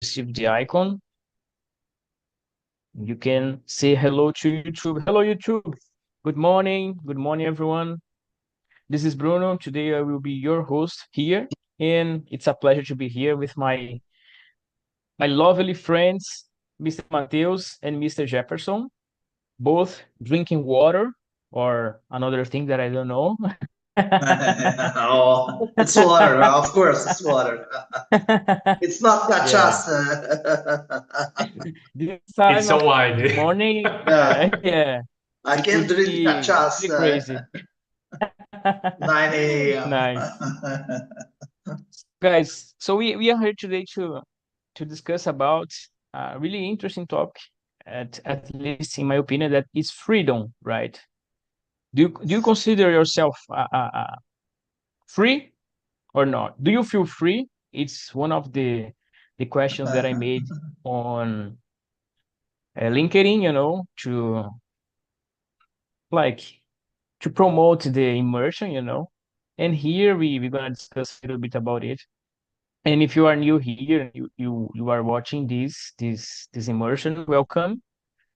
receive the icon. You can say hello to YouTube. Hello, YouTube. Good morning. Good morning, everyone. This is Bruno. Today I will be your host here, and it's a pleasure to be here with my lovely friends, Mr. Mateus and Mr. Jefferson, both drinking water or another thing that I don't know. Oh, it's water. Of course, it's water. It's not Yeah. cachaça. This It's time so of wide. morning, Yeah, yeah, I it can't would drink be really crazy. cachaça 9 Nice. a.m. Guys, so we are here today to discuss about a really interesting topic, at least in my opinion, that is freedom, right? Do you consider yourself free or not? Do you feel free? It's one of the questions that I made on LinkedIn, to like to promote the immersion, And here we're gonna discuss a little bit about it. And if you are new here, you are watching this immersion, welcome,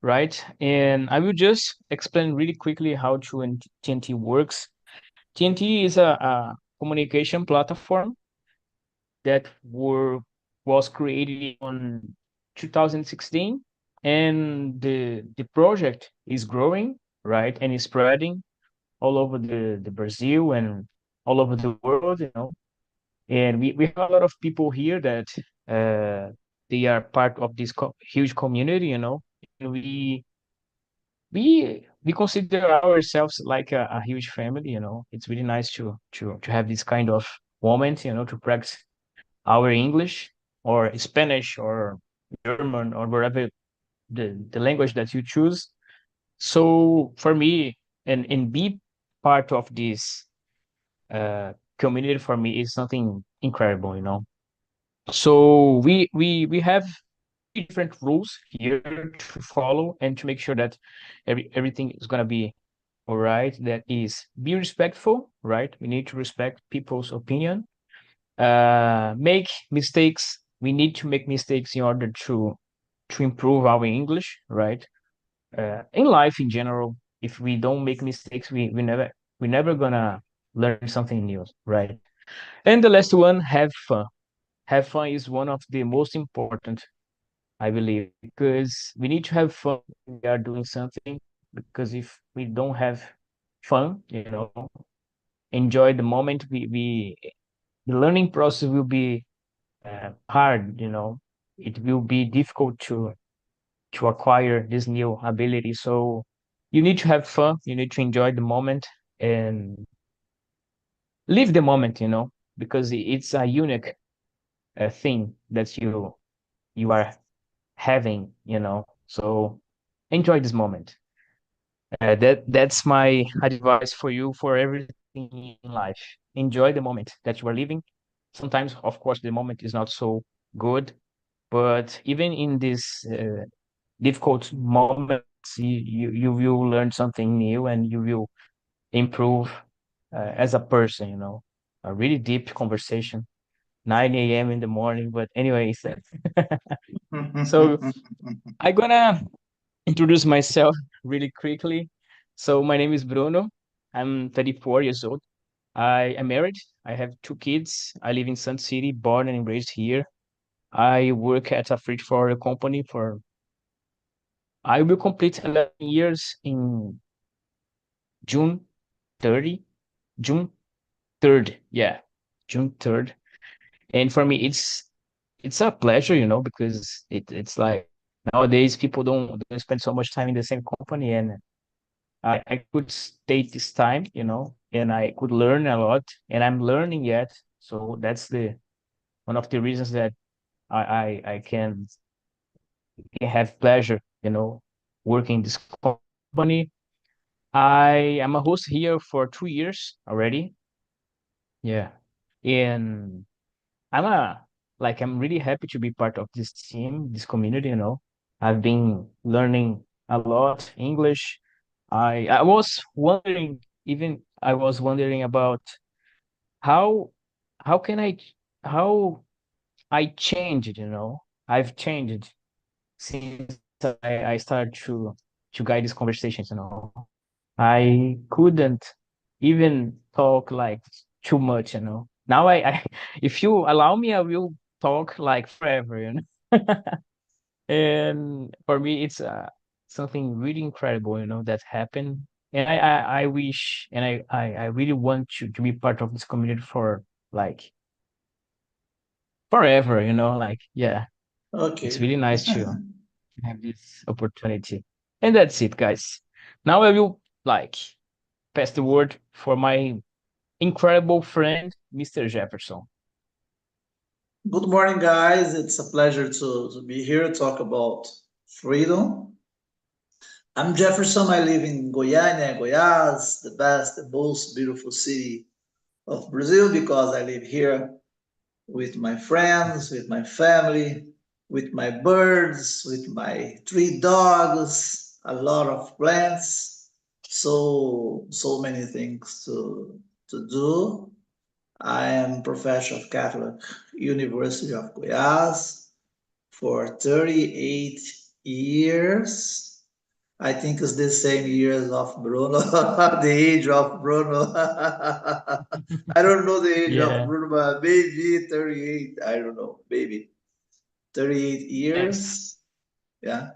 right? And I will just explain really quickly how TNT works. TNT is a communication platform that was created on 2016, and the project is growing, right, and is spreading all over the Brazil and all over the world, And we have a lot of people here that they are part of this huge community, And we consider ourselves like a huge family, It's really nice to have this kind of moment, to practice our English or Spanish or German or wherever the language that you choose. So for me, and be part of this community for me is something incredible, So we have different rules here to follow and to make sure that everything is gonna be all right. That is, be respectful, right? We need to respect people's opinion. Make mistakes. We need to make mistakes in order to improve our English, right? In life in general, if we don't make mistakes, we never gonna learn something new, right? And the last one, have fun. Have fun is one of the most important, I believe, because we need to have fun when we are doing something. Because if we don't have fun, enjoy the moment, the learning process will be hard. It will be difficult to acquire this new ability. So you need to have fun. You need to enjoy the moment and live the moment. Because it's a unique thing that you are having. So enjoy this moment. That's my advice for you for everything in life. Enjoy the moment that you are living. Sometimes, of course, the moment is not so good, but even in this difficult moments, you will learn something new and you will improve as a person. A really deep conversation, 9 a.m. in the morning. But anyways, so I'm gonna introduce myself really quickly. So my name is Bruno. I'm 34 years old. I am married. I have two kids. I live in Sun City, born and raised here. I work at a freight forwarder company for, I will complete 11 years in June 30, June 3rd. Yeah, June 3rd. And for me, it's a pleasure, because it's like nowadays people don't spend so much time in the same company, and I could take this time, and I could learn a lot, and I'm learning yet. So that's the one of the reasons that I can have pleasure, working in this company. I am a host here for 2 years already. Yeah. And I'm a I'm really happy to be part of this team, this community, I've been learning a lot English. I was wondering about how how can I how I changed, I've changed since I started to guide these conversations, you know. I couldn't even talk like too much, you know. Now if you allow me, I will talk like forever, you know. And for me, it's something really incredible, you know, that happened. And I wish and I really want to be part of this community for like forever, you know, like yeah, it's Okay. really nice to have this opportunity. And that's it, guys. Now I will like pass the word for my incredible friend, Mr. Jefferson. Good morning, guys. It's a pleasure to be here to talk about freedom. I'm Jefferson. I live in Goiânia, Goiás, the best, the most beautiful city of Brazil because I live here with my friends, with my family, with my birds, with my three dogs, a lot of plants. So many things to do. I am professor of Catholic University of Goiás for 38 years. I think it's the same years of Bruno, the age of Bruno. I don't know the age of Yeah, Bruno, but maybe 38. I don't know, maybe 38 thanks. years. Yeah.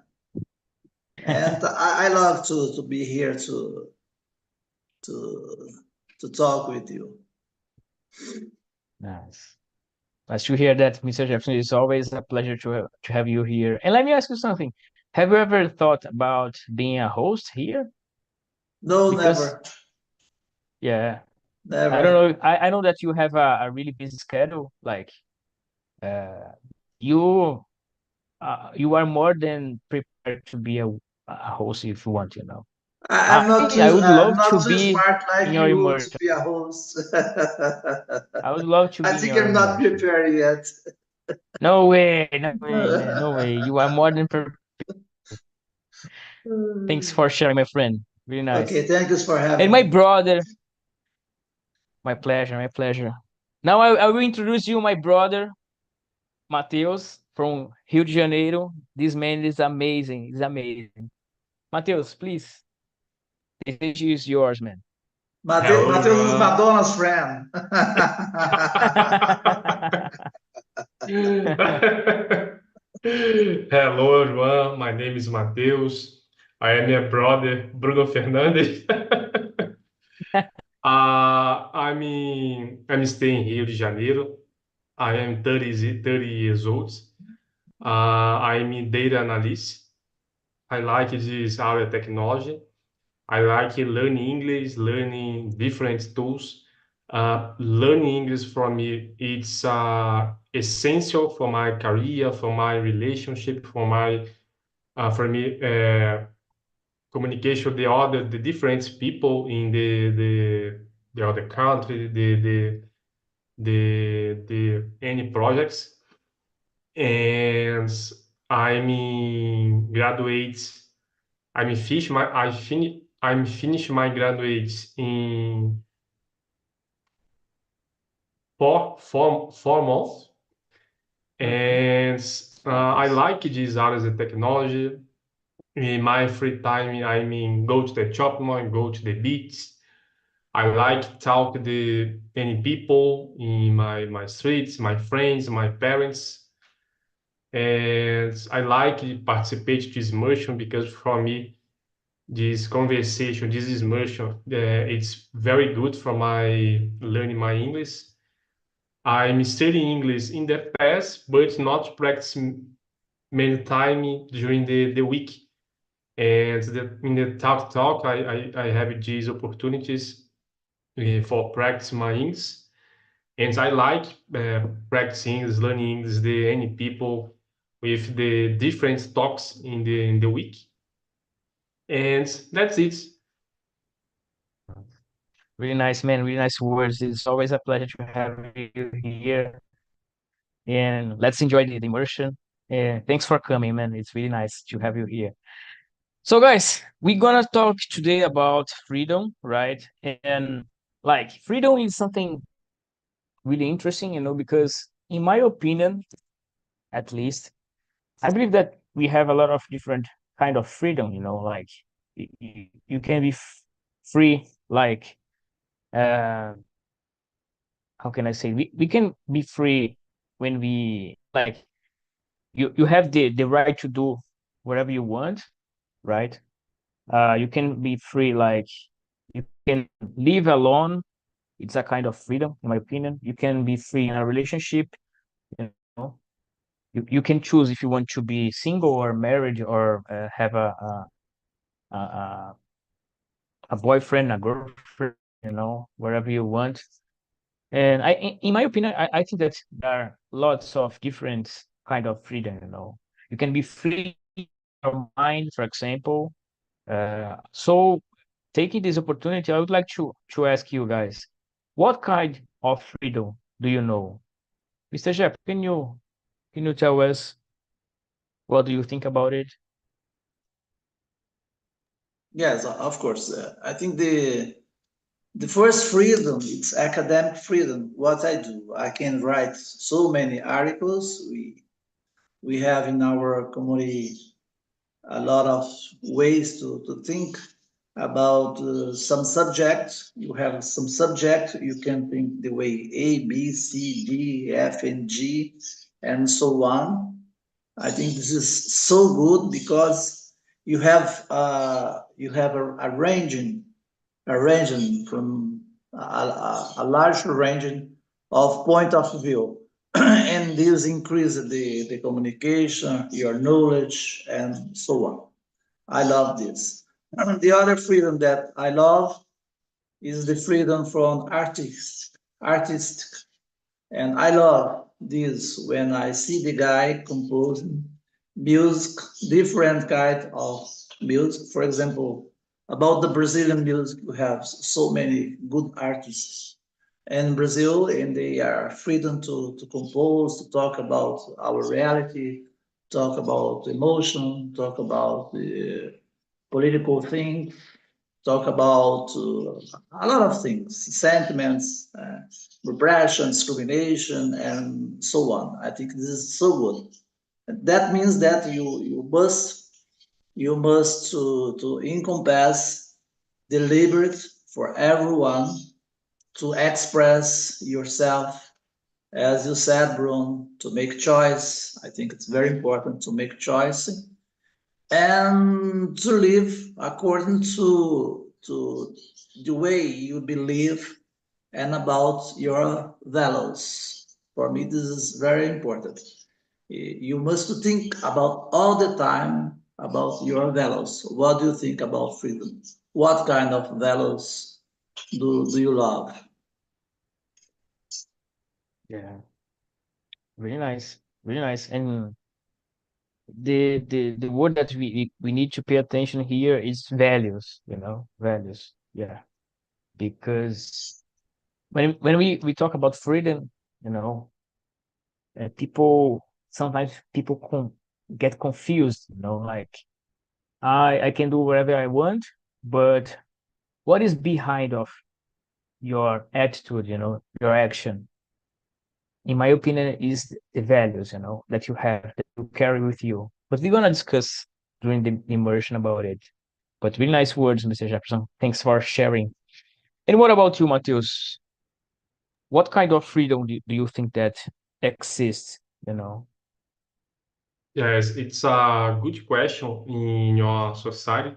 And I love to be here to to talk with you. Nice. Nice to hear that, Mr. Jefferson. It's always a pleasure to have you here. And let me ask you something. Have you ever thought about being a host here? No, Because never, yeah, I don't never. know. I know that you have a really busy schedule. Like uh, you you are more than prepared to be a host if you want, you know. I would I'm love to not too be smart in like your you to immersion. be a host. I would love to I be in think your I'm not immersion. prepared yet. No way, no way, man, no way. You are more than prepared. Thanks for sharing, my friend. Really Okay, nice. thank you for And having my me. brother, my pleasure, my pleasure. Now I will introduce you my brother, Matheus, from Rio de Janeiro. This man is amazing. He's amazing. Matheus, please, the stage is yours, man. Hello, Mateus is everyone. Madonna's friend. Hello, everyone. My name is Matheus. I am your brother, Bruno Fernandes. I'm staying in Rio de Janeiro. I am 30 years old. I'm a data analyst. I like this area technology. I like learning English, learning different tools. Learning English for me, it's essential for my career, for my relationship, for me, communication with the different people in the other country, the any projects. And I'm in graduate. I'm finish my graduates in 4 months, and I Nice. like these areas of technology. In my free time, I mean, go to the shop mall, go to the beach. I like talk to the many people in my streets, my friends, my parents, and I like to participate to this immersion because for me this conversation, this immersion, it's very good for my learning my English. I'm studying English in the past, but not practicing many time during the week. And in the talk, I have these opportunities for practice my English. And I like practicing English, learning English, the any people with the different talks in the week. And that's it. Really nice, man. Really nice words. It's always a pleasure to have you here. And let's enjoy the immersion. And thanks for coming, man. It's really nice to have you here. So, guys, we're gonna talk today about freedom, right? And like freedom is something really interesting, you know, because in my opinion, at least, I believe that we have a lot of different kind of freedom, like you can be free, like uh, how can I say? We can be free when we like you have the right to do whatever you want, right? You can be free, like you can live alone. It's a kind of freedom, in my opinion. You can be free in a relationship, you know. You can choose if you want to be single or married or have a, a a boyfriend, a girlfriend, wherever you want. And in my opinion, I think that there are lots of different kind of freedom. You can be free in your mind, for example. So taking this opportunity, I would like to ask you guys, what kind of freedom do you know? Mr. Jeff, can you tell us what do you think about it? Yes, of course. I think the first freedom it's academic freedom. What I do, I can write so many articles. We have in our community a lot of ways to think about some subject. You have some subject, you can think the way A, B, C, D, F, and G, and so on. I think this is so good because you have a ranging from a large ranging of point of view. And this increases the communication, your knowledge, and so on. I love this. The other freedom that I love is the freedom from artists, and I love this when I see the guy composing music, different kind of music. For example, about the Brazilian music, we have so many good artists in Brazil, and they are freedom to compose, to talk about our reality, talk about emotion, talk about the political things, talk about a lot of things, sentiments, repression, discrimination, and so on. I think this is so good. That means that you must to encompass the liberty for everyone to express yourself, as you said, Bruno, to make choice. I think it's very important to make choice and to live according to the way you believe and about your values. For me, this is very important. You must think about all the time about your values. What do you think about freedom? What kind of values do you love? Yeah, really nice, really nice. And the word that we need to pay attention here is values, values. Yeah, because when we talk about freedom, you know, people sometimes people get confused, like I can do whatever I want, but what is behind of your attitude, your action? In my opinion, is the values, that you have, that you carry with you. But we're gonna discuss during the immersion about it. But really nice words, Mr. Jefferson. Thanks for sharing. And what about you, Matheus? What kind of freedom do you think that exists? Yes, it's a good question in your society.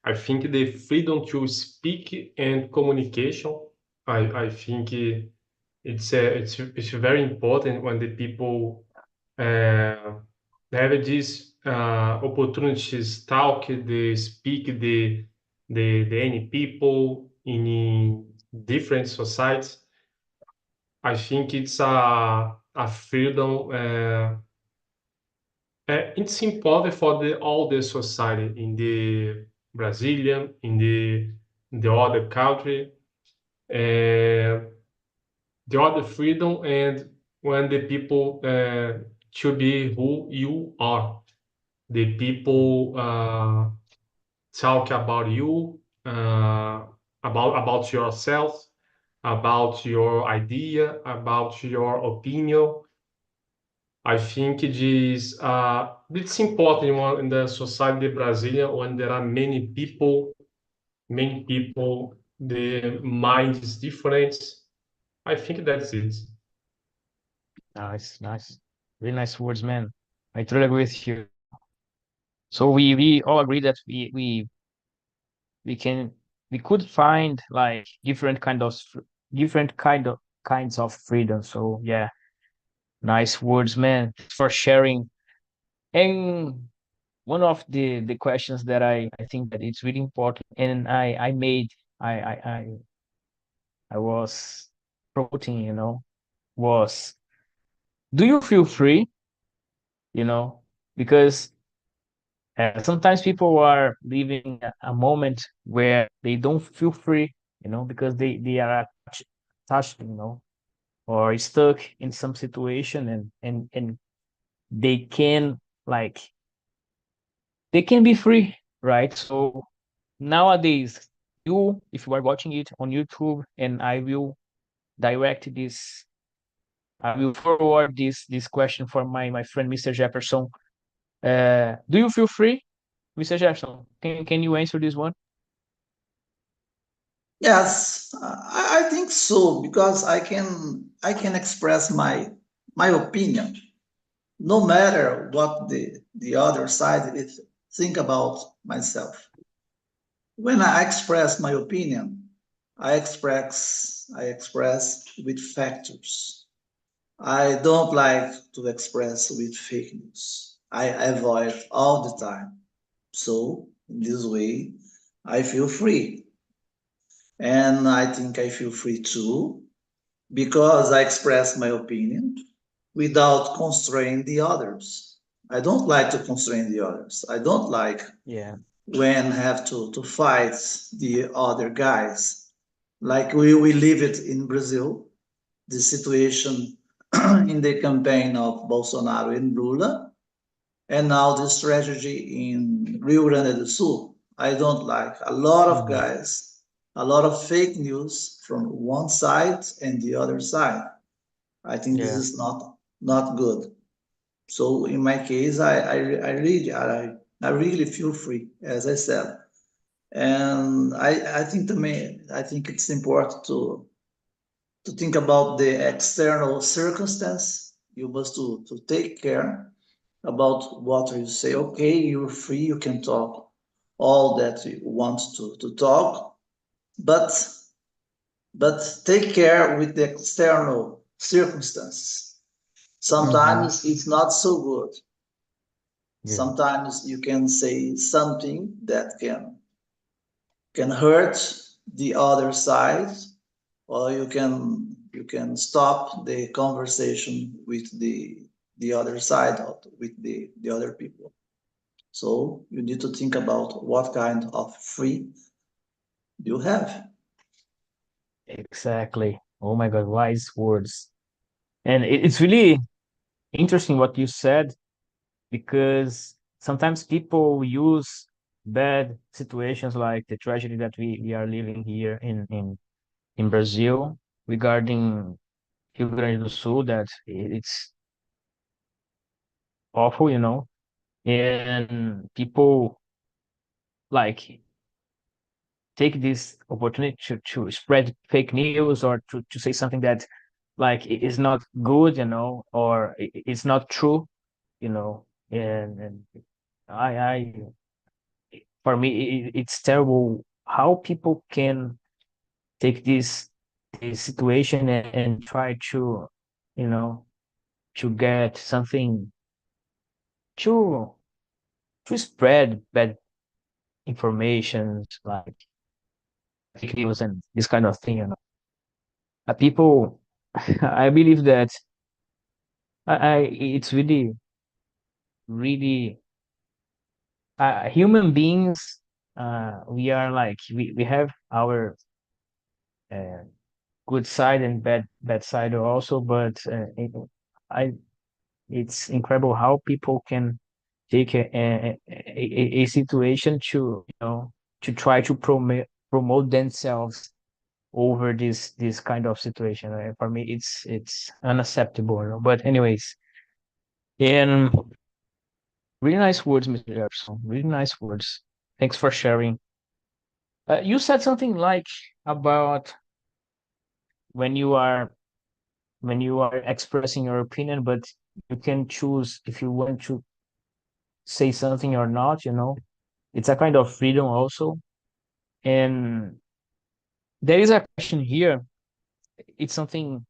I think the freedom to speak and communication, I think it's very important when the people uh, have these opportunities talk, they speak the any people in different societies. I think it's a freedom. It's important for all the society in the Brazilian, in the other country, uh, the other freedom, and when the people to be who you are, the people talk about you, about yourself, about your idea, about your opinion. I think it is it's important in the society Brazilian when there are many people, the mind is different. I think that's it. Nice, nice. Really nice words, man. I totally agree with you. So we all agree that we can we could find like different kinds of freedom. So yeah, nice words, man. Thanks for sharing. And one of the questions that I think that it's really important, and I was promoting, was, do you feel free? You know, because sometimes people are living a moment where they don't feel free, because they are attached, or stuck in some situation, and they can like they can be free, right? So nowadays, if you are watching it on YouTube, and I will forward this question for my friend Mr. Jefferson. Do you feel free, Mr. Jefferson? Can you answer this one? Yes, I think so because I can express my opinion, no matter what the other side is think about myself. When I express my opinion, I express with factors. I don't like to express with fake news. I avoid all the time. So in this way, I feel free. And I think I feel free too because I express my opinion without constraining the others. I don't like to constrain the others. I don't like Yeah. when have to fight the other guys. Like we live it in Brazil, the situation in the campaign of Bolsonaro and Lula, and now this tragedy in Rio Grande do Sul. I don't like a lot of Mhm. guys, a lot of fake news from one side and the other side. I think this Yeah. is not good. So in my case, I really feel free, as I said, and I think it's important to think about the external circumstance. You must to take care about what you say. Okay, you're free, you can talk all that you want to talk, but take care with the external circumstances. Hmm. Sometimes it's not so good. Yeah. Sometimes you can say something that can hurt the other side, or you can stop the conversation with the other side, or with the other people. So you need to think about what kind of free you have. Exactly. Oh my God, wise words. And it's really interesting what you said, because sometimes people use bad situations like the tragedy that we are living here in Brazil regarding Rio Grande do Sul, that it's awful, and people like take this opportunity to spread fake news, or to say something that like is not good, or it's not true, and I for me it's terrible how people can take this situation, and try you know to get something, to spread bad information, like fake news and this kind of thing. People, I believe that it's really, really, human beings. We are like we have our uh, good side and bad side also, but I it's incredible how people can take a situation to try to promote themselves over this kind of situation. For me, it's unacceptable. But anyways, and Really nice words, Mr. Jefferson. Really nice words. Thanks for sharing. You said something like about when you are when you are expressing your opinion, but you can choose if you want to say something or not, you know. It's a kind of freedom also. And there is a question here. It's something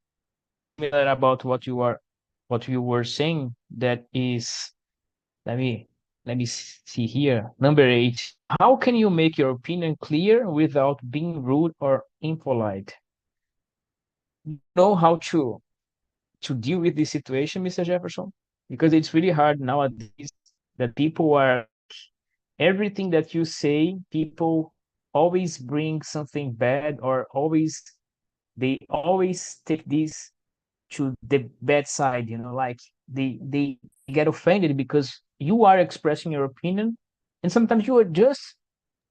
similar about what you were saying that is let me let me see here. Number 8. How can you make your opinion clear without being rude or impolite? Know how to deal with this situation, Mr. Jefferson? Because it's really hard nowadays that people are everything that you say, people always bring something bad or always they always take this to the bad side, you know, like they get offended because you are expressing your opinion and sometimes you are just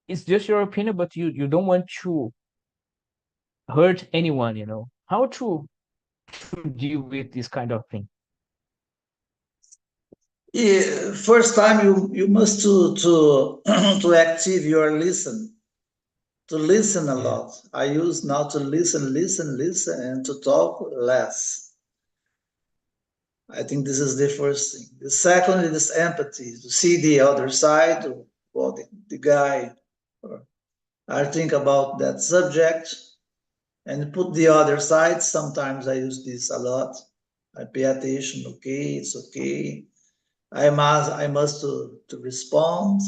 it's just your opinion, but you don't want to hurt anyone, you know. How to deal with this kind of thing? Yeah, first time you must to to active your listen, to listen a Yeah, lot. I use now to listen, and to talk less. I think this is the first thing. The second is empathy, to see the other side, what the guy or I think about that subject and put the other side. Sometimes I use this a lot. I pay attention, okay, it's okay. I must to respond.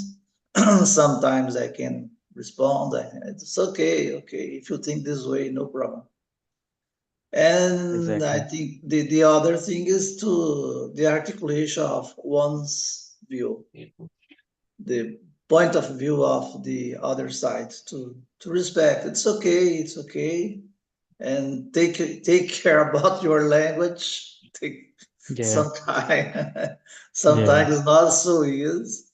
Sometimes I can respond. It's okay, okay. If you think this way, no problem. And I exactly. think the other thing is to the articulation of one's view, the point of view of the other side to respect. It's okay, it's okay. And take care about your language. Take Yeah, sometimes yeah, sometimes not so easy.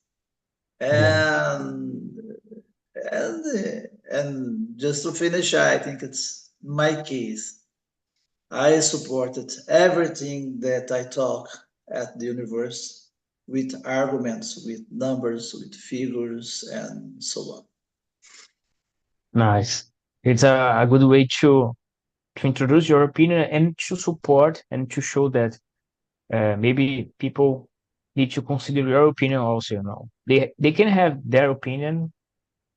yeah. And and just to finish, I think it's my case. I supported everything that I talk at the university with arguments, with numbers, with figures, and so on. Nice. It's a good way to introduce your opinion and to support and to show that maybe people need to consider your opinion also, you know. They can have their opinion,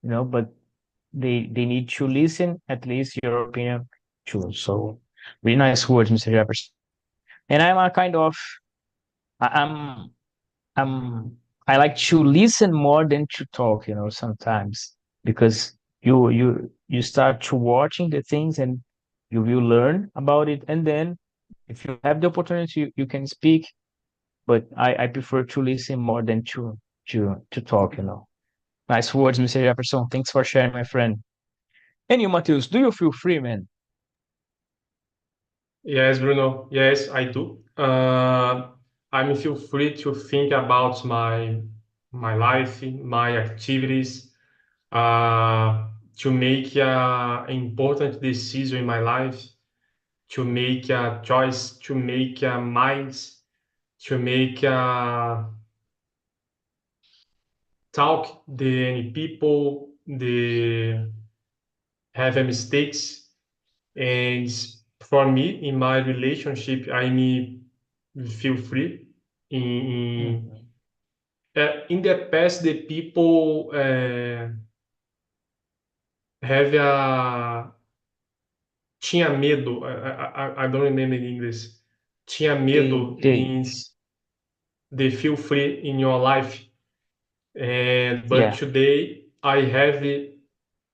you know, but they need to listen at least your opinion too. So really nice words, Mr. Jefferson. And I'm a kind of I- I'm I'm I like to listen more than to talk, you know, sometimes because you start to watching the things and you will learn about it, and then if you have the opportunity you can speak, but I prefer to listen more than to talk, you know. Nice words, Mr. Jefferson. Thanks for sharing, my friend. And you, Matheus, do you feel free, man? Yes, Bruno. Yes, I do. I feel free to think about my life, my activities, to make a important decision in my life, to make a choice, to make a mind, to make a talk the any people, the have a mistakes. And for me, in my relationship, I me feel free. Mhm. In the past, the people have a tinha medo. I don't remember in English. Tinha medo They, means they feel free in your life. And but yeah, today I have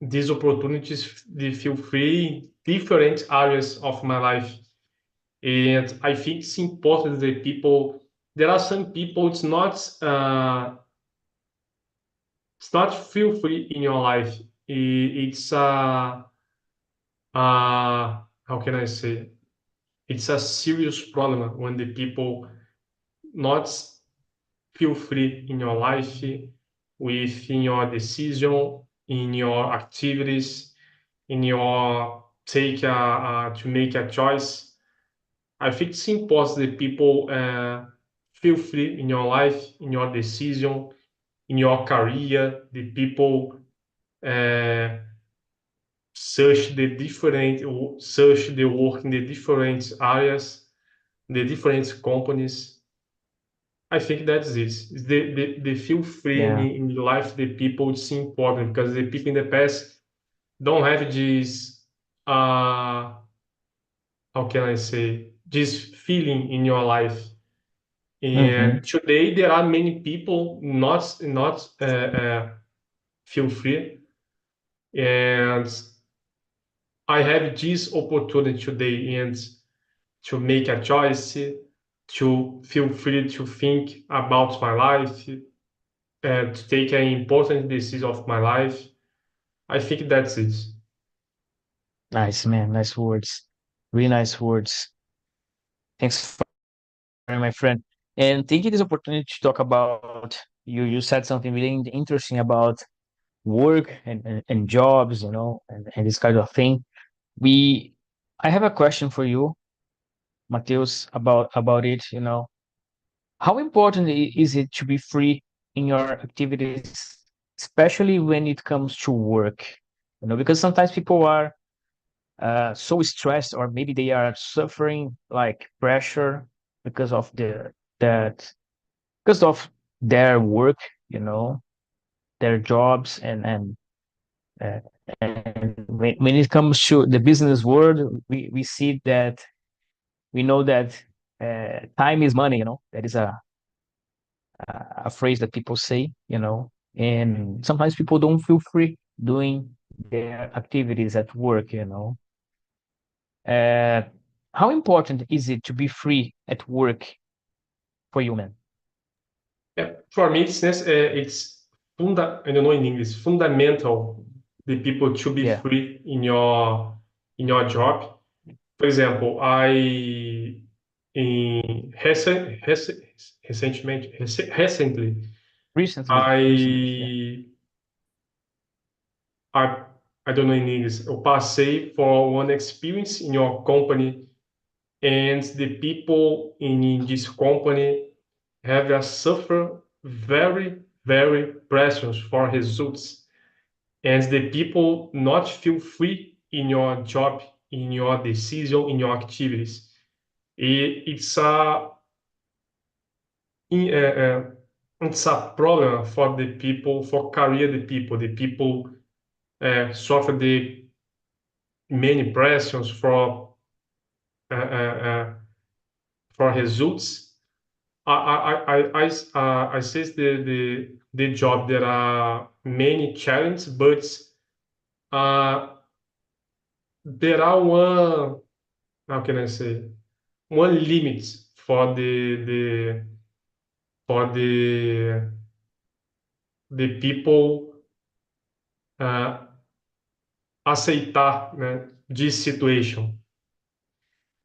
these opportunities to feel free in different areas of my life. And I think it's important that people. There are some people. It's not feel free in your life. It's how can I say? It's a serious problem when the people not feel free in your life, within your decision, in your activities, in your to make a choice. I think it's important that people feel free in your life, in your decision, in your career. The people search the work in the different areas, the different companies. I think that's it. It's the feel free Yeah. in life, the people, it's important because the people in the past don't have this, how can I say, this feeling in your life. Mm-hmm. And today there are many people not feel free, and I have this opportunity today and to make a choice, to feel free to think about my life, to take an important decision of my life. I think that's it. Nice, man. Nice words. Really nice words. Thanks for sharing, my friend. And taking this opportunity to talk about you said something really interesting about work and jobs, and this kind of thing. We I have a question for you, Mateus, about it, How important is it to be free in your activities, especially when it comes to work? Because sometimes people are so stressed, or maybe they are suffering like pressure because of that because of their work, you know, their jobs, uh, and when it comes to the business world, we see that we know that time is money. That is a phrase that people say, and sometimes people don't feel free doing their activities at work. Uh, how important is it to be free at work for you, man? Yeah, for me, it's I don't know in English, fundamental the people to be Yeah, free in your job. For example, in recently, recently, yeah. I I I don't know in English. Eu passei for one experience in your company, and the people in this company have a suffer very pressures for results, and the people not feel free in your job, in your decision, in your activities. It's in- uh, uh, it's a problem for the people, for career the people. The people suffer the many pressures uh, uh, uh, for results. I says the job there are many challenges, but uh, there are one, how can I say, one limit for the people uh, aceitar, né, this situation.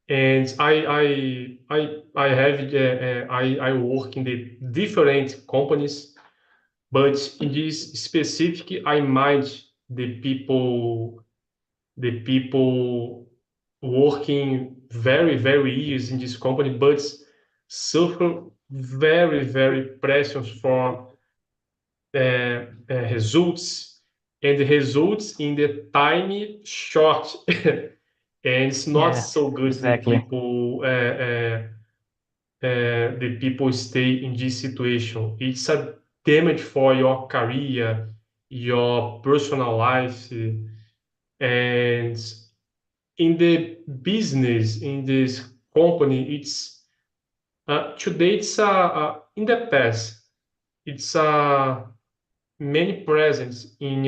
And I have I work in the different companies, but in this specific, I mind the people working very years in this company, but suffer very pressures for results, and the results in the time short. And it's not Yeah, so good exactly. the people stay in this situation. It's a damage for your career, your personal life, and in the business, in this company, it's today it's in the past, it's many presents in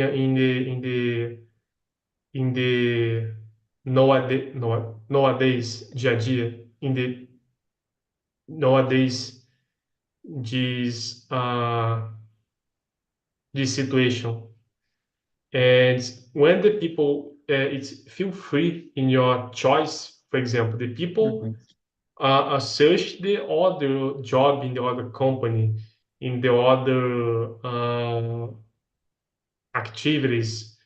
the nowadays dia a dia, in the nowadays this this situation. And when the people it's feel free in your choice, for example, the people Mhm. search the other job in the other company, in the other activities,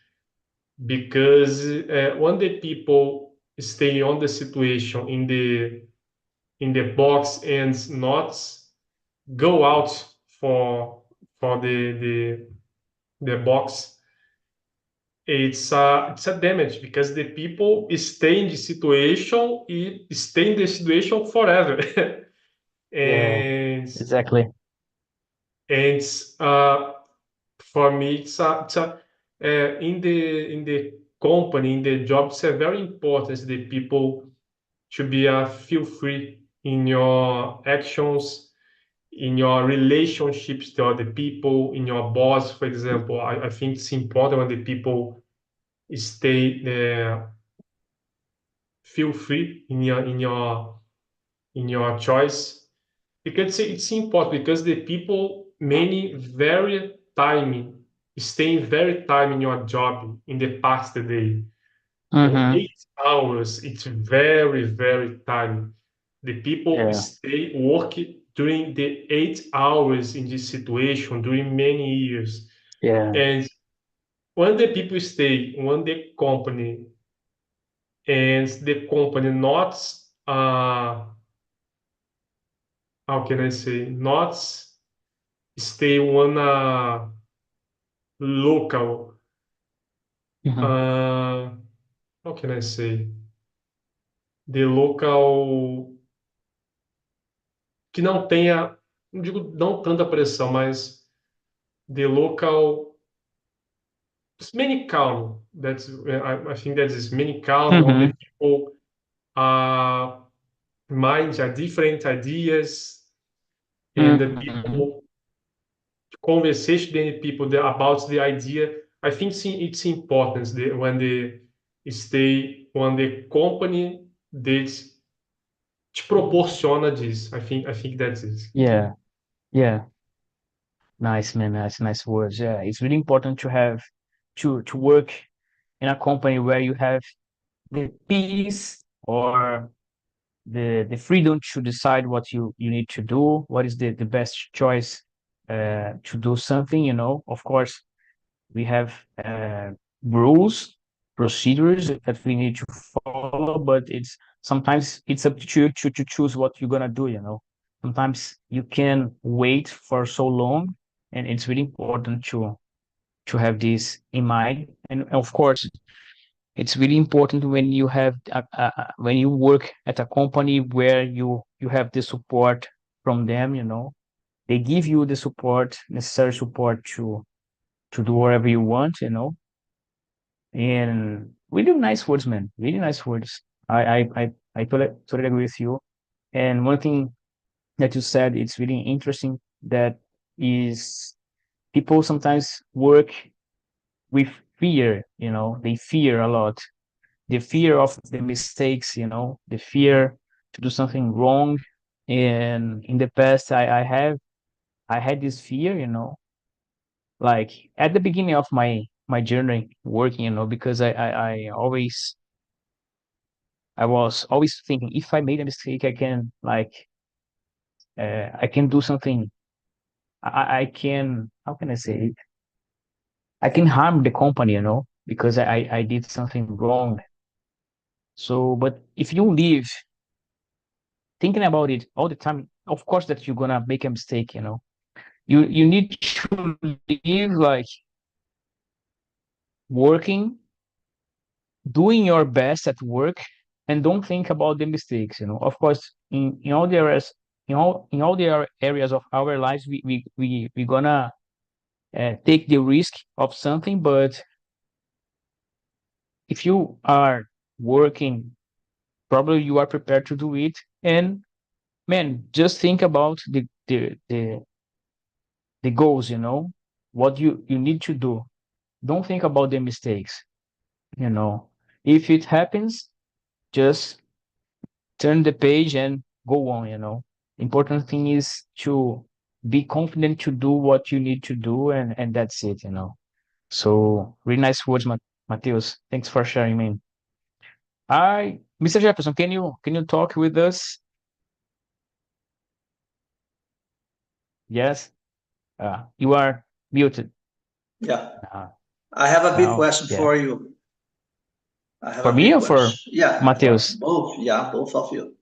because when the people stay on the situation in the box and not go out for the box, it's a damage because the people stay in the situation, stay in the situation forever. Yeah, and exactly. it's for me it's a in the company, in the job, it's a very important the people should be feel free in your actions, in your relationships to other people, in your boss, for example. I think it's important when the people stay feel free in your choice, because it's important because the people many very time staying very time in your job in the past day. Mm-hmm. 8 hours, it's very, very time. The people Yeah. stay work during the 8 hours in this situation during many years. Yeah. And when the people stay, when the company and the company not, uh, how can I say, not stay on a local, Mm-hmm. uh, how can I say, the local que não tenha, não digo não tanta pressão, mas the local, it's many calm. That's I think that is many calm on the Mm-hmm. people uh, minds are different ideas, and the Mm-hmm. people conversation the people about the idea. I think it's important when they stay when the company that te proporciona this. I think that's it. Yeah. Yeah. Nice, man. Nice words. Yeah. It's really important to have to work in a company where you have the peace or the freedom to decide what you need to do, what is the best choice to do something, Of course, we have rules, procedures that we need to follow, but it's sometimes it's up to you to choose what you're gonna do. Sometimes you can wait for so long, and it's really important to have this in mind. And of course, it's really important when you have when you work at a company where you have the support from them. They give you the support, necessary support to do whatever you want. And really nice words, man. Really nice words. I totally agree with you. And one thing that you said, it's really interesting, that is people sometimes work with fear. They fear a lot, the fear of the mistakes, the fear to do something wrong. And in the past, I had this fear, like at the beginning of my journey working, because I was always thinking, if I made a mistake, I can, like, I can do something. I can, how can I say it? I can harm the company, because I did something wrong. So, but if you leave thinking about it all the time, of course that you're gonna make a mistake. You need to live like working, doing your best at work, and don't think about the mistakes. Of course, in all the areas, in all the areas of our lives, we gonna take the risk of something. But if you are working, probably you are prepared to do it. And man, just think about the goals, what you need to do. Don't think about the mistakes, you know. If it happens, just turn the page and go on. Important thing is to be confident to do what you need to do, and that's it. So really nice words, Mateus. Thanks for sharing, man. Mr. Jefferson, can you talk with us? Yes. You are muted. Yeah, Uh, I have a big now, question yeah. for you. I have For a me big or for question. Yeah, for Mateus? both. Yeah, both of you.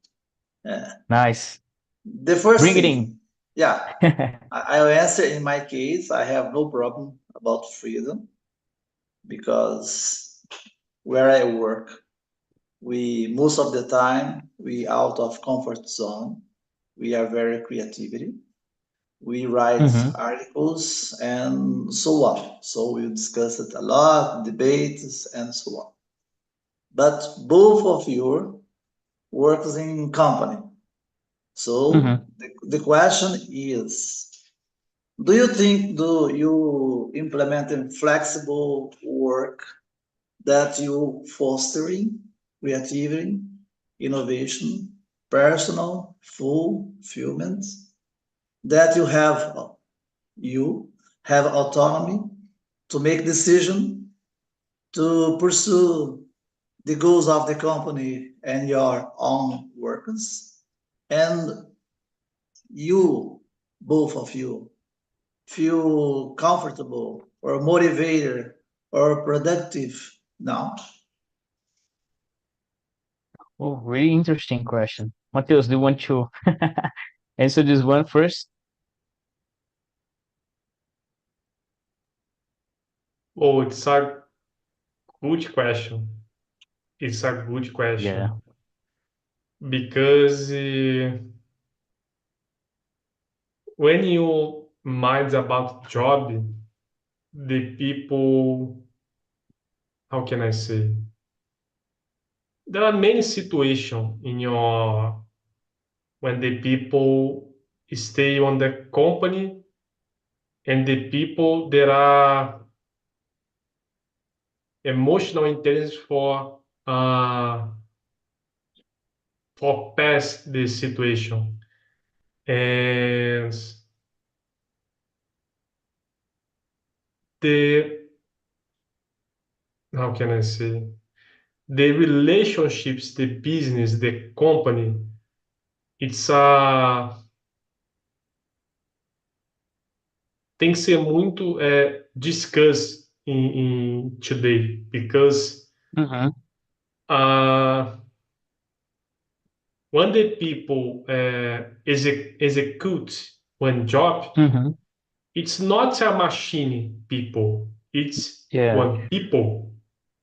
Yeah. Nice. The first Bring it thing, in. Yeah, I'll answer. In my case, I have no problem about freedom because where I work, we most of the time we out of comfort zone. We are very creativity. We write Mm-hmm. articles and so on. So we discuss it a lot, debates and so on. But both of you works in company. So Mm-hmm. the question is, do you think do you implementing flexible work that you fostering creativity, innovation, personal fulfillment, that you have autonomy to make decision to pursue the goals of the company and your own workers, and you, both of you, feel comfortable or motivated or productive now? Oh, really interesting question. Matheus, do you want to answer this one first? Oh, it's a good question. It's a good Yeah. question because when you mind about job, the people, how can I say? There are many situations in your when the people stay on the company and the people there are emotional intelligence for pass this situation and the how can I say the relationships, the business, the company, it's tem que ser muito discussed in today because Mm-hmm. uh, when the people execute one job, Mm-hmm. it's not a machine people, it's Yeah. one people.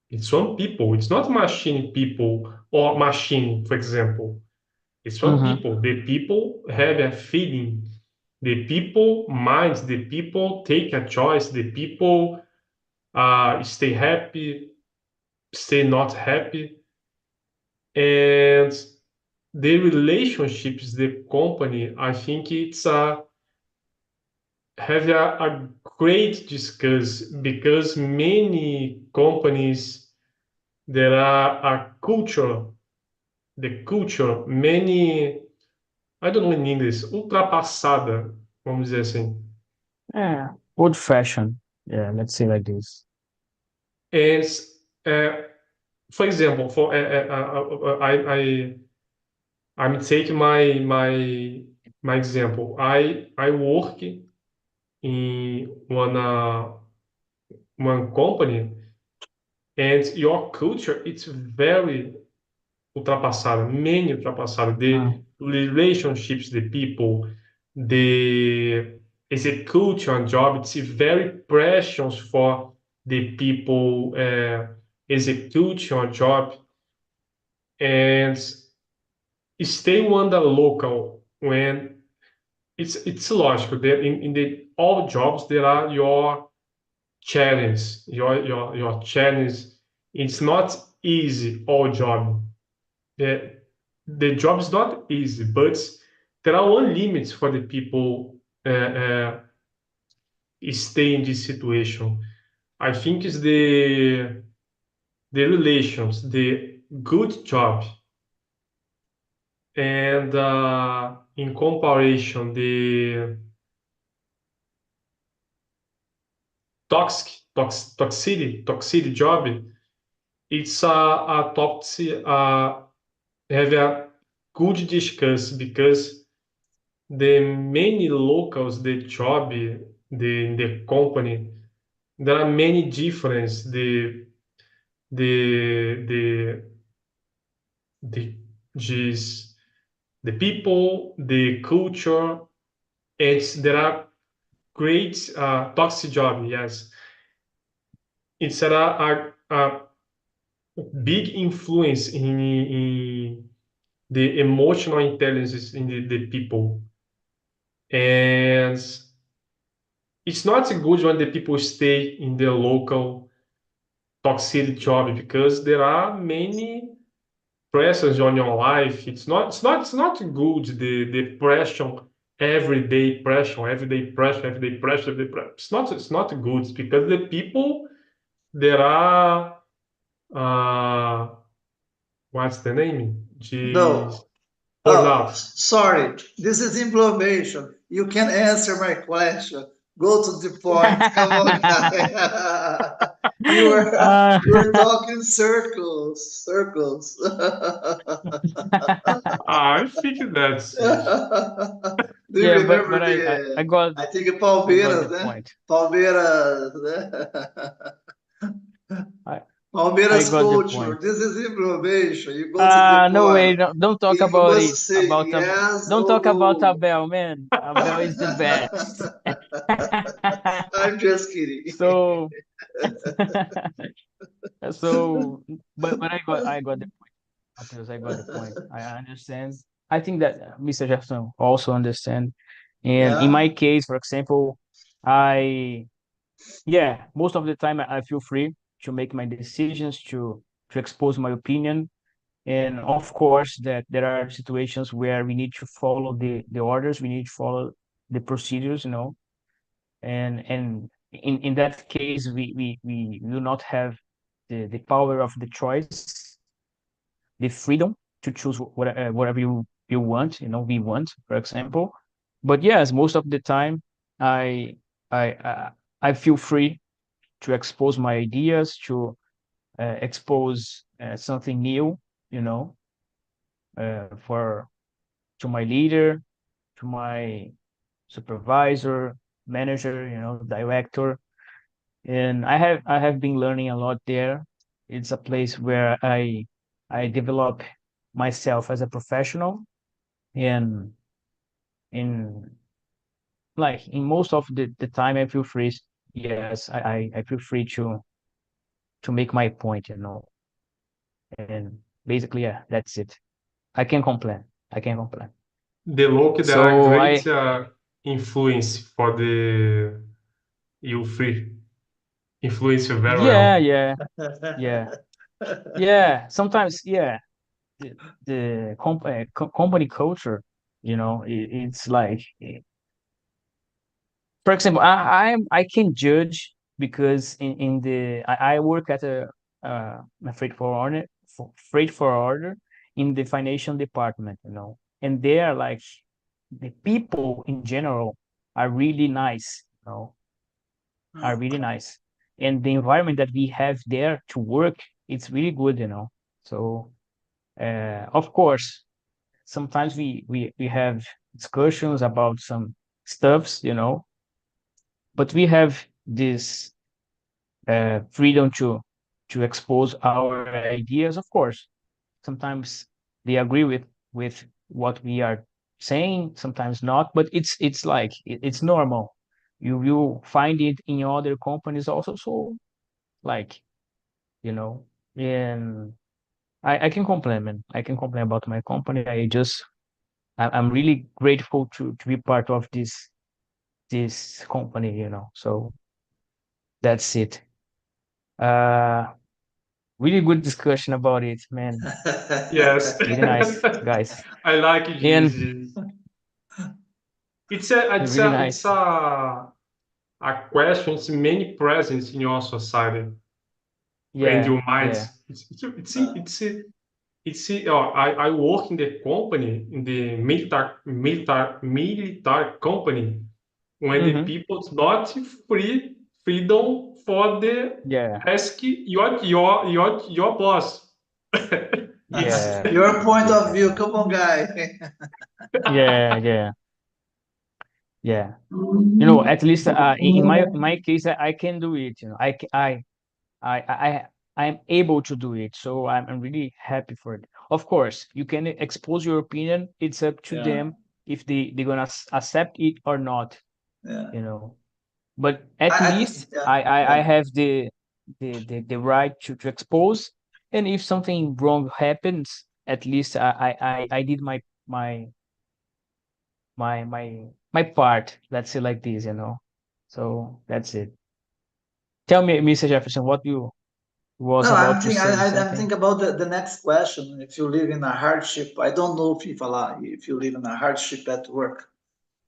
It's one people. It's not machine people or machine, for example. It's one Mm-hmm. people. The people have a feeling. The people minds. The people take a choice. The people stay happy, stay not happy, and the relationships, the company. I think it's have a great discuss because many companies there are a culture, the culture, many, I don't know in English, ultrapassada, vamos dizer assim. Yeah. Old fashioned. Yeah, let's say like this. And uh, for example, for I'm taking my example. I work in one company, and your culture it's very ultrapassada, many ultrapassada. The Mm. relationships, the people, the execution job, it's very precious for the people execution job and stay on the local when it's logical that in the all jobs there are your challenge, your challenge. It's not easy all job. The, the job is not easy, but there are one limits for the people stay in this situation. I think is the relations, the good job, and in comparison, the toxicity job, it's a toxic, have a good discuss because the many locals, the job, the company, there are many difference. The the this the people, the culture, There are great toxic job. Yes, it's a big influence in the emotional intelligence in the people, and it's not good when the people stay in the local toxic job because there are many pressures on your life. It's not good. The pressure, everyday pressure, everyday pressure, everyday pressure, everyday pressure. It's not good because the people there are uh what's the name? No. De Oh, burnout. sorry. This is inflammation. You can answer my question. Go to the point. Come on, guy. Uh, You were talking circles, circles. I think that's it. Do you yeah, remember but I the? got I think I got the Palmeiras, né? point. Palmeiras, né? I I Palmeiras got the culture. point. This is information. You go to the No way. point. Don't talk You about must it. say yes Don't or talk about no. Abel, man. Abel is the best. I'm just kidding. So so but I got the point, Matheus. I got the point. I understand. I think that Mr. Jefferson also understand. And in my Yeah. case, for example, I yeah, most of the time I feel free to make my decisions, to expose my opinion. And of course, that there are situations where we need to follow the orders, we need to follow the procedures, and in that case, we will not have the power of the choice, the freedom to choose whatever you want, we want, for example. But yes, most of the time, I I feel free to expose my ideas, to expose something new, you know, for to my leader, to my supervisor, manager, director. And I have been learning a lot there. It's a place where I develop myself as a professional, and in like in most of the time I feel free. Yes, I feel free to make my point, and basically, yeah, that's it. I can complain. I can complain. The local there are So great influence for the you free influence you very yeah, well. yeah, yeah, yeah. Sometimes, yeah, the company culture, it's like, for example, I can judge because I work at a freight forwarder in the financial department, and they are like the people in general are really nice, are really nice. And the environment that we have there to work, it's really good, So, of course, sometimes we have discussions about some stuffs, but we have this freedom to expose our ideas. Of course, sometimes they agree with what we are saying, sometimes not, but it's like it's normal. You will find it in other companies also. So, like, you know and I can complain, man. I can complain about my company. I'm really grateful to be part of this company, so that's it. uh really good discussion about it, man. Yes, Really nice, guys. I like this. And This. It's a it's really a it's nice. a question. It's many presence in your society and Yeah, your mind. yeah. I work in the company in the military company when the Mm-hmm. people not freedom for the Yeah, ask your boss. It's yeah, Your point of yeah, view. Come on, guy. yeah, yeah, yeah. At least in my case, I can do it. I'm able to do it, so I'm really happy for it. Of course, you can expose your opinion. It's up to Yeah. them if they're gonna accept it or not, Yeah. But at least Yeah, I yeah. have the right to expose, and if something wrong happens, at least I did my my part. Let's say like this. So that's it. Tell me, Mr. Jefferson, what you was No, about to say I'm something. thinking about the next question. If you live in a hardship, I don't know if you live in a hardship at work,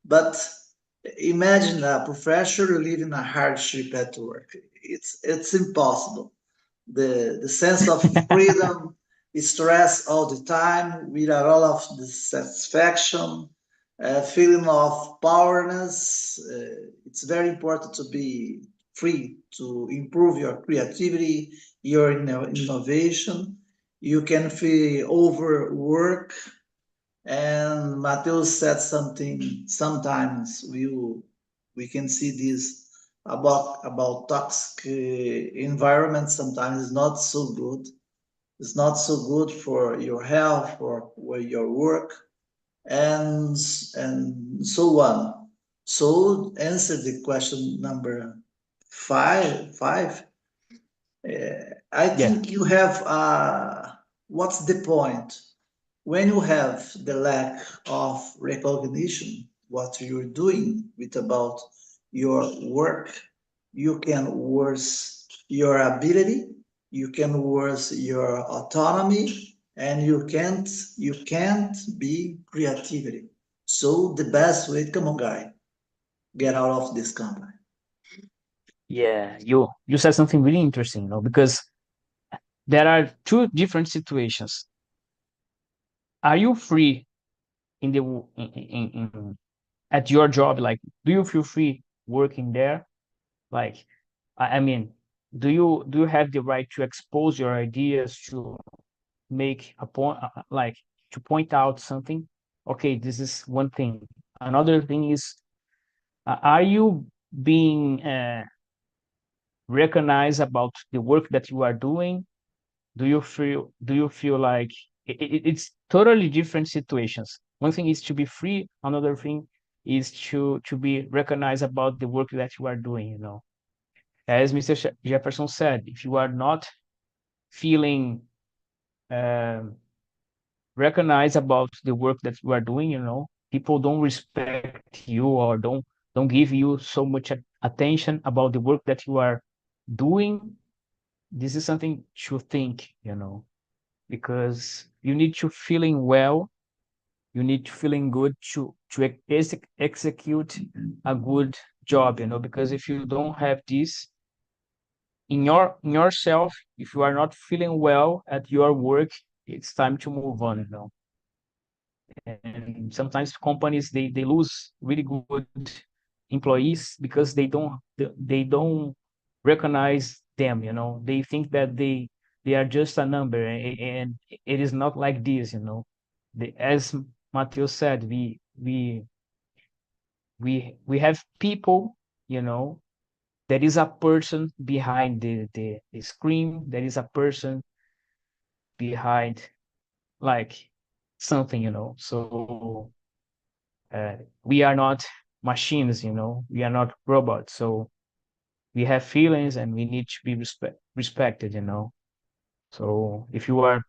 but imagine a professor live in a hardship at work. It's impossible. The sense of freedom is stress all the time, without all of dissatisfaction, feeling of powerness. It's very important to be free to improve your creativity, your innovation. You can feel overwork, and Mateus said something. Sometimes we can see this about toxic environment. Sometimes it's not so good. It's not so good for your health or your work, and so on. So answer the question number five. I Yeah. think you have. What's the point? When you have the lack of recognition what you're doing with about your work, you can worse your ability, you can worse your autonomy, and you can't be creativity. So the best way, come on guy, get out of this company. Yeah, you said something really interesting, because there are two different situations. Are you free in the in at your job? Like, do you feel free working there? Like, I mean, do you have the right to expose your ideas, to make a point, like to point out something? Okay, this is one thing. Another thing is, are you being recognized about the work that you are doing? Do you feel like it's totally different situations? One thing is to be free, another thing is to be recognized about the work that you are doing. As Mr. Jefferson said, if you are not feeling um, recognized about the work that you are doing, people don't respect you, or don't give you so much attention about the work that you are doing. This is something to think, because you need to feeling well, you need to feeling good to execute a good job, because if you don't have this in yourself, if you are not feeling well at your work, it's time to move on. And sometimes companies, they lose really good employees because they don't recognize them. They think that they are just a number, and it is not like this. As Matteo said, we have people, you know there is a person behind the screen, there is a person behind, like, something. So we are not machines, we are not robots. So we have feelings, and we need to be respected. So if you are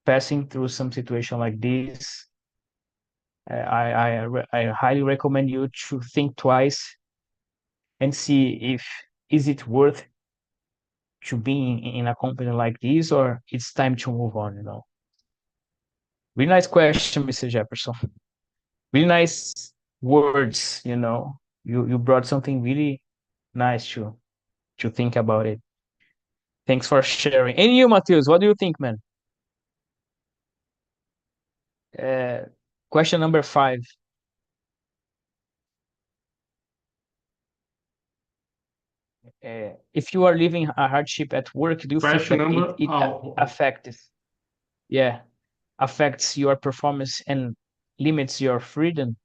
passing through some situation like this, I highly recommend you to think twice and see if is it worth to be in a company like this, or it's time to move on. Really nice question, Mr. Jefferson. Really nice words. You brought something really nice to think about it. Thanks for sharing. And you, Matheus, what do you think, man? Uh, Question number 5. If you are living a hardship at work, do you think Question that it number, it affects, yeah, affects your performance and limits your freedom?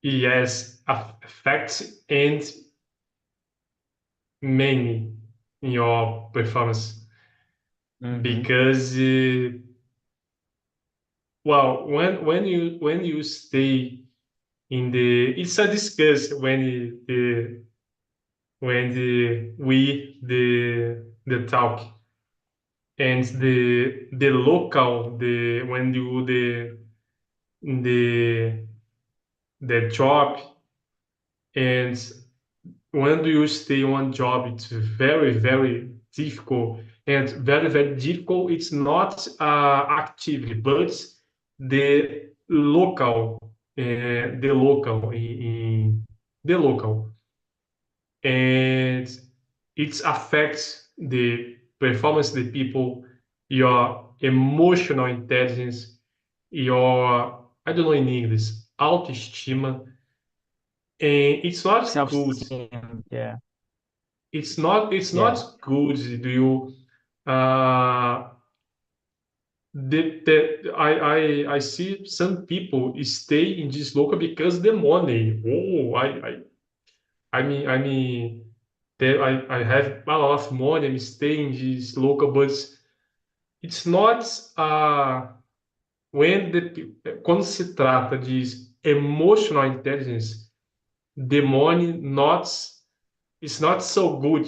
yes, affects and many in your performance Mm-hmm. because well, when you stay in the, it's a discuss when the talk, and the local, the when you the the job, and when do you stay on job, it's very very difficult, and very very difficult. It's not activity, but the local the local, and it affects the performance of the people, your emotional intelligence, your, I don't know in English, autoestima, and it's not good. Self-esteem. Yeah. It's not Yeah. good. Do you uh I see some people stay in this local because the money. Oh, I mean, I have a lot of money. I'm staying in this local, but it's not quando se trata de emotional intelligence, the money not it's not so good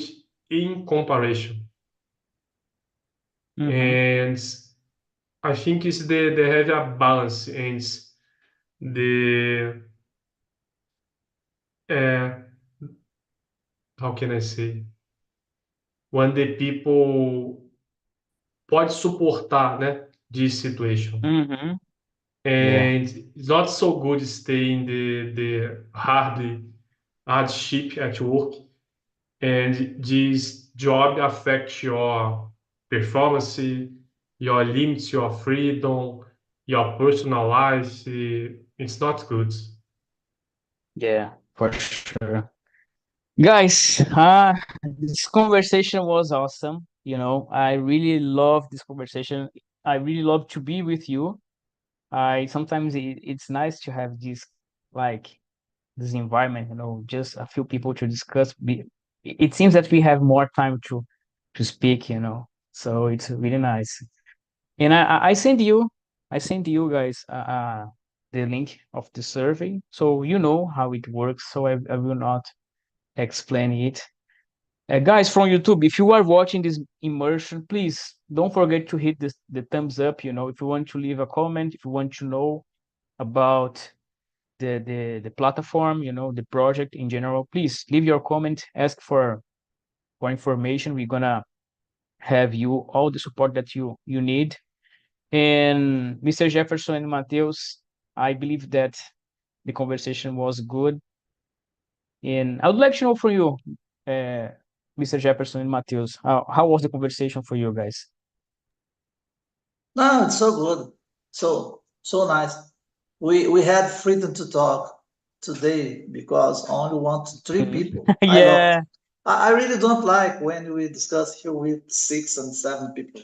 in comparison. Mm-hmm. And I think it's they have a balance, and the uh, how can I say, when the people pode suportar, né, this situation. Mm-hmm. Yeah. And it's not so good staying the hardship at work, and this job affects your performance, your limits, your freedom, your personal life. It's not good. Yeah, for sure. Guys, this conversation was awesome. I really love this conversation. I really love to be with you. I sometimes it's nice to have like this environment, just a few people to discuss. It seems that we have more time to speak, so it's really nice. And I send you guys the link of the survey, so you know how it works. So I will not explain it. Guys from YouTube, if you are watching this immersion, please don't forget to hit the thumbs up. If you want to leave a comment, if you want to know about the platform, the project in general, please leave your comment, ask for information. We're gonna have you all the support that you need. And Mr. Jefferson and Mateus, I believe that the conversation was good. And I would like to know from you, uh, Mr. Jefferson and Mateus, how was the conversation for you guys? No, it's so good. So nice. We had freedom to talk today because only want three Mhm. people. I love it. Yeah, I really don't like when we discuss here with 6 and 7 people.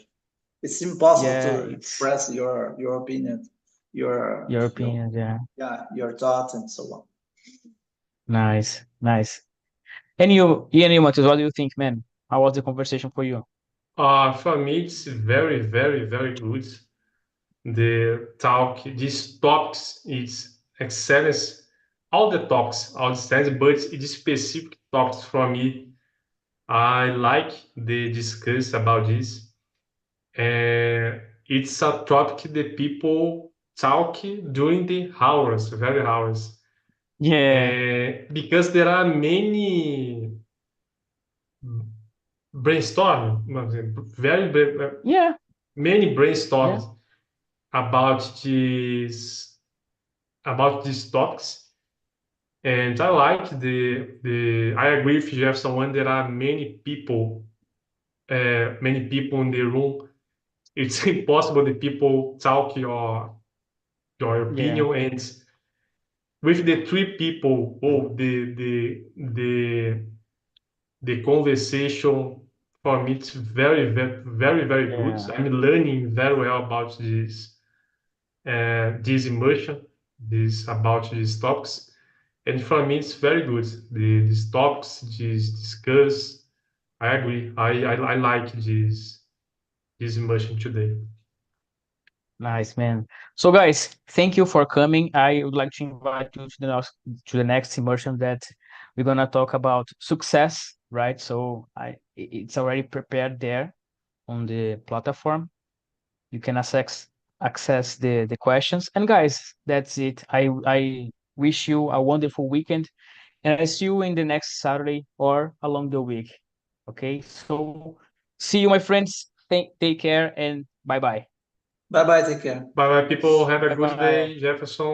It's impossible yeah, to it's express your opinion, your your opinion. Yeah, yeah, your thoughts and so on. nice, nice. And you, Mateus, what do you think, man? How was the conversation for you? For me, it's very, very, very good. The talk, these topics, it's excellence. All the talks, all the stands, but these specific talks for me, I like the discuss about this. It's a topic that people talk during the hours, very hours, Yeah, because there are many brainstorm, very yeah, many yeah, brainstorms about these topics, and I like the. I agree with Jefferson when there are many people in the room. It's impossible that people talk your yeah, opinion, and with the three people, oh, the conversation for me it's very very very very good. yeah, I'm learning very well about this immersion, this about these topics, and for me it's very good. These topics, this discuss. I agree. I like this immersion today. Nice, man. So, guys, thank you for coming. I would like to invite you to the next immersion that we're gonna talk about success, right? So, it's already prepared there on the platform. You can access the questions. And guys, that's it. I wish you a wonderful weekend, and I see you in the next Saturday or along the week. Okay, so see you, my friends. Take care and bye bye. Bye bye, take care. Bye bye, people. Have a Bye good bye. day. Jefferson.